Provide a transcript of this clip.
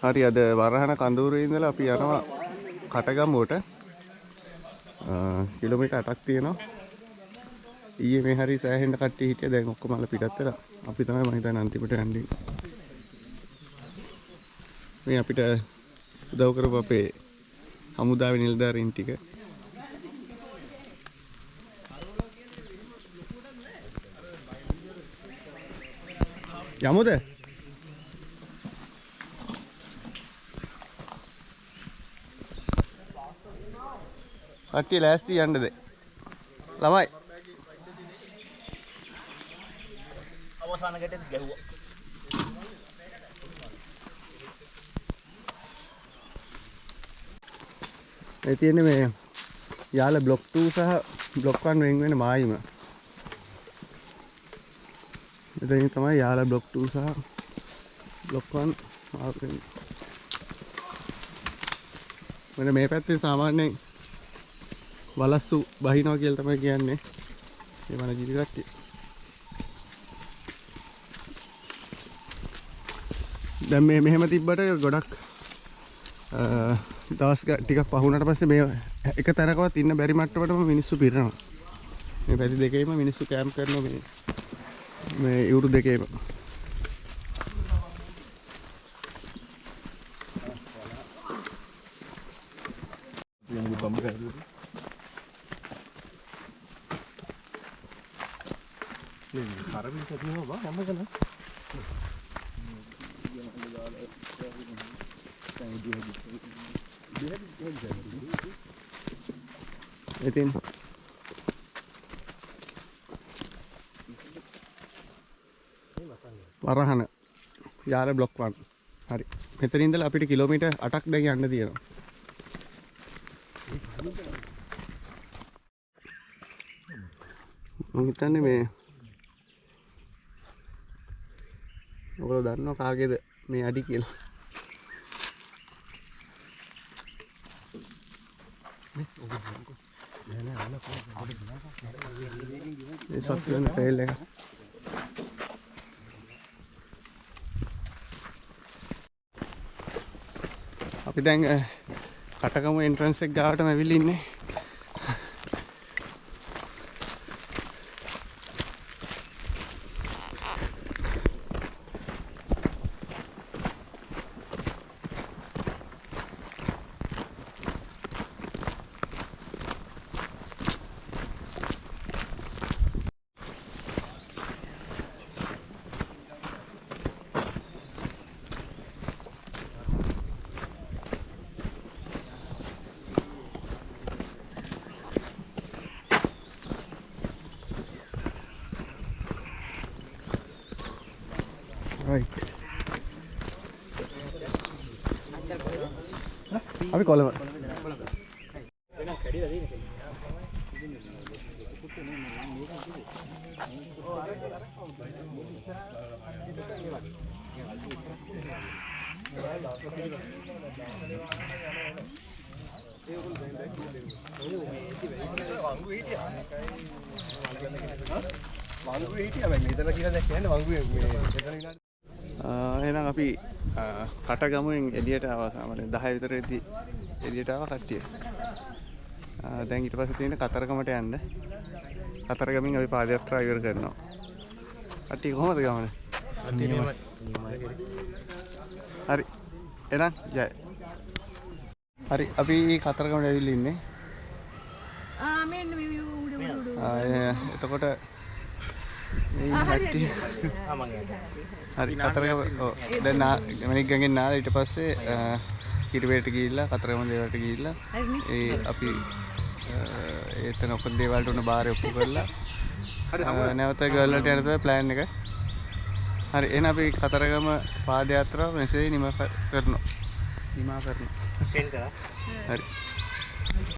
හරි අද වරහන කඳවුරේ ඉඳලා අපි යනවා කටගමුවට. කිලෝමීටර් 8ක් තියෙනවා. ඊයේ මේ හරි සෑහෙන්න කට්ටිය හිටියා. දැන් ඔක්කොම අල පිටත් වෙලා. අපි තමයි මම හිතන්නේ අන්තිමට යන්නේ. මේ අපිට උදව් කරපු අපේ හමුදාවේ නිලධාරීන් ටික. යමුද? කට්ටිය ලෑස්ති යන්නද? ළමයි. අවසාන ගැටේ ගැහුවා. ඒ තියෙන්නේ මේ යාල බ්ලොක් 2 සහ බ්ලොක් 1 වෙන් වෙන මායිම. මෙතනින් තමයි යාල බ්ලොක් 2 සහ බ්ලොක් 1 මාර්ක් වෙන්නේ. මෙන්න මේ පැත්තේ සාමාන්‍යයෙන් වලස්සු බහිනවා කියලා තමයි කියන්නේ. මේ වන ජීවි කට්ටිය. දැන් මේ මෙහෙම තිබ්බට ගොඩක් දවස් ටිකක් පහුනට පස්සේ මේ එක තැනකවත් ඉන්න බැරි මට්ටමටම මිනිස්සු පිරෙනවා. මේ පැති දෙකේම මිනිස්සු කැම්ප් කරනවා මේ ඉවුරු දෙකේම. ඉතින් වරහන යාල බ්ලොක් 1 හරි මෙතන ඉඳලා අපිට කිලෝමීටර් 8ක් දැන් යන්න තියෙනවා. මම හිතන්නේ මේ ඔයගොල්ලෝ දන්නවා කාගේද මේ අඩි කියලා. මේ සත්‍යන ට්‍රේල් එක. අපි දැන් කටගම එන්ට්‍රන්ස් එක ගාවටම ඇවිල්ලා ඉන්නේ. Right. අපි කොළඹ. එහෙනම් අපි කටගමුවෙන් එළියට ආවා සාමාන්‍යයෙන් 10 විතරේදී එළියට ආවා කට්ටිය. දැන් ඊට පස්සේ තියෙන කතරගමට යන්න. කතරගමින් අපි පාදයාත්‍රා ඉවර කරනවා. කට්ටිය කොහමද ගමන? හරි. එහෙනම් ජය. හරි අපි කතරගමට ඇවිල්ලා ඉන්නේ. මෙන්න මේ එතකොට හරි කතරගම දැන් මැණික් ගඟෙන් නාලා ඊට පස්සේ කිරිවේට ගිහිල්ලා කතරගම දේවල්ට ගිහිල්ලා ඒ අපි එතන ඔක්කොම දේවල්ට උන බාරේ ඔප්පු කරලා නැවත ගල්ලට යන තමයි ප්ලෑන් එක. හරි එහෙනම් අපි කතරගම පාදයාත්‍රාව මෙසේ නිමා කරනවා. සෙන්ඩ් කරා. හරි